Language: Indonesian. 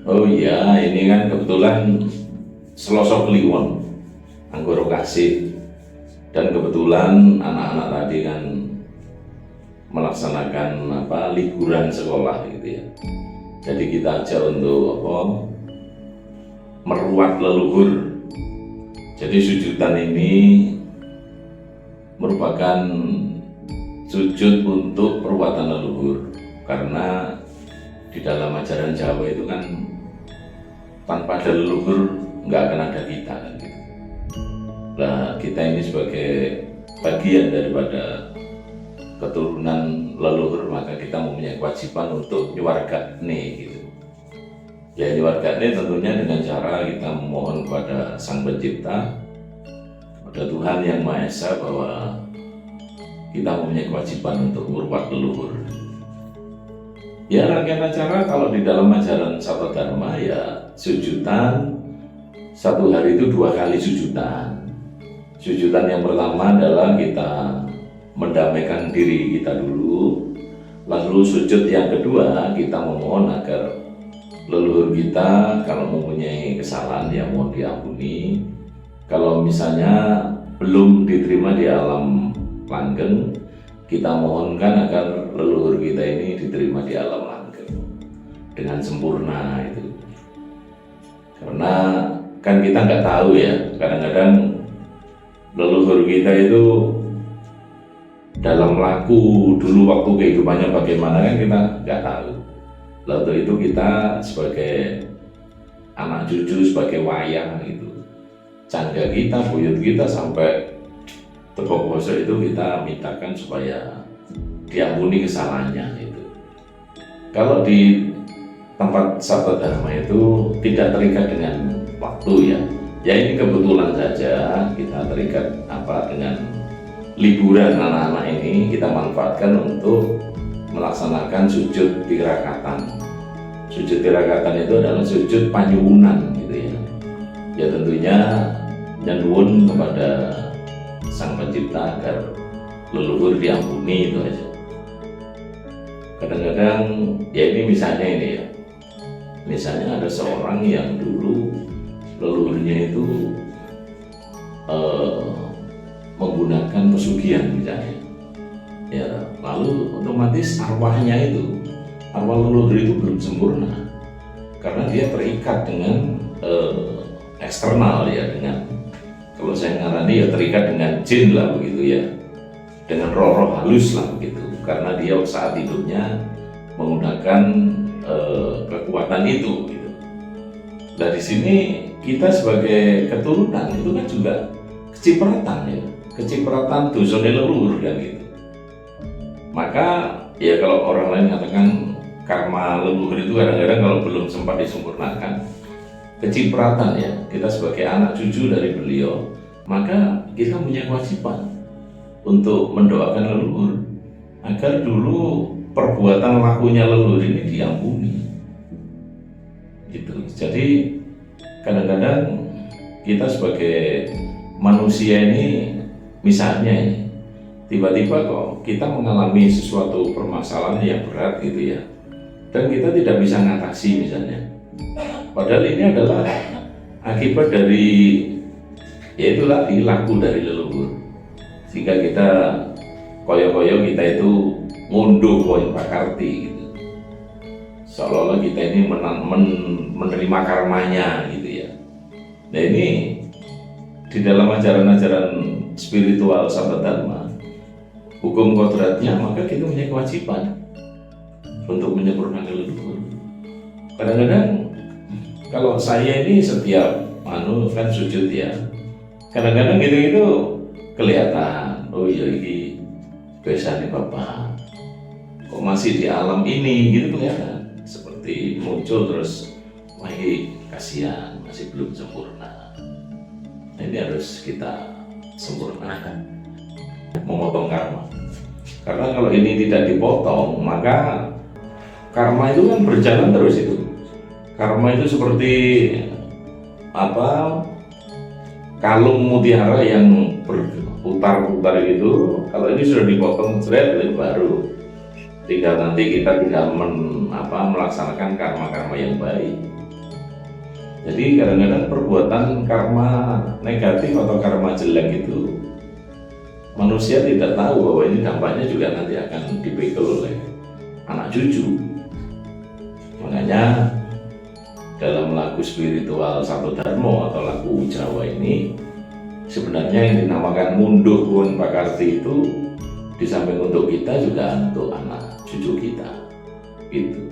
Oh iya, ini kan kebetulan Selasa Kliwon, Anggoro Kasih, dan kebetulan anak-anak tadi kan melaksanakan liburan sekolah gitu ya. Jadi kita ajak untuk meruat leluhur. Jadi sujudan ini merupakan sujud untuk perbuatan leluhur, karena di dalam ajaran Jawa itu kan tanpa ada leluhur nggak akan ada kita kan gitu. Nah, kita ini sebagai bagian daripada keturunan leluhur, maka kita mempunyai kewajiban untuk nyuwargane gitu. Ya, nyuwargane tentunya dengan cara kita memohon kepada Sang Pencipta, pada Tuhan Yang Maha Esa, bahwa kita mempunyai kewajiban untuk meruat leluhur. Ya, rangkaian acara kalau di dalam ajaran Sabda Dharma ya sujudan, satu hari itu 2 kali sujudan. Sujudan yang pertama adalah kita mendamaikan diri kita dulu, lalu sujud yang kedua kita memohon agar leluhur kita kalau mempunyai kesalahan ya mohon diampuni. Kalau misalnya belum diterima di alam langgeng, kita mohonkan agar leluhur kita ini diterima di alam langgeng dengan sempurna itu. Karena kan kita nggak tahu ya, kadang-kadang leluhur kita itu dalam laku dulu waktu kehidupannya bagaimana kan kita nggak tahu. Lalu itu kita sebagai anak cucu, sebagai wayang itu, cangga kita, buyut kita sampai tepuk poso itu kita mintakan supaya diampuni kesalahannya itu. Kalau di tempat Sabda Dharma itu tidak terikat dengan waktu ya. Ya ini kebetulan saja kita terikat dengan liburan anak-anak ini, kita manfaatkan untuk melaksanakan sujud tirakatan. Sujud tirakatan itu adalah sujud panyuwunan gitu ya. Ya tentunya nyuwun kepada Sang Pencipta agar leluhur diampuni, itu aja. Kadang-kadang ya ini misalnya ini ya, misalnya ada seorang yang dulu leluhurnya itu menggunakan pesugihan misalnya ya, lalu otomatis arwah leluhur itu belum sempurna karena dia terikat dengan eksternal ya, dengan, kalau saya ngarani ya terikat dengan jin lah begitu ya, dengan roh-roh halus lah begitu, karena dia saat hidupnya menggunakan kekuatan itu gitu. Dari sini kita sebagai keturunan itu kan juga kecipratan ya, kecipratan dosane leluhur kan gitu. Maka ya kalau orang lain katakan karma leluhur itu kadang-kadang kalau belum sempat disempurnakan, kecipratan ya, kita sebagai anak cucu dari beliau, maka kita punya kewajiban untuk mendoakan leluhur agar dulu perbuatan lakunya leluhur ini diampuni gitu. Jadi kadang-kadang kita sebagai manusia ini, misalnya ini tiba-tiba kok kita mengalami sesuatu permasalahan yang berat gitu ya, dan kita tidak bisa ngatasi misalnya, padahal ini adalah akibat dari yaitulah laku dari leluhur, sehingga kita koyo-koyo kita itu ngunduh koyo pakarti gitu, seolah-olah kita ini menerima karmanya gitu ya. Nah ini di dalam ajaran-ajaran spiritual Sabda Dharma, hukum kodratnya, maka kita punya kewajiban untuk menyempurnakan leluhur. Kadang-kadang kalau saya ini setiap kan sujud ya, kadang-kadang gitu-gitu kelihatan, oh iya ini biasanya Bapak kok masih di alam ini gitu, kelihatan seperti muncul terus, wah ini kasihan masih belum sempurna. Nah, ini harus kita sempurnakan, memotong karma. Karena kalau ini tidak dipotong, maka karma itu kan berjalan terus itu. Karma itu seperti kalung mutiara yang berputar-putar gitu. Kalau ini sudah dipotong itu baru tinggal nanti kita tinggal melaksanakan karma-karma yang baik. Jadi kadang-kadang perbuatan karma negatif atau karma jelek itu manusia tidak tahu bahwa ini dampaknya juga nanti akan dipikul oleh anak cucu. Makanya dalam lagu spiritual Satu Dharma atau lagu Jawa ini sebenarnya yang dinamakan munduh pun pakarti itu di samping untuk kita juga untuk anak cucu kita gitu.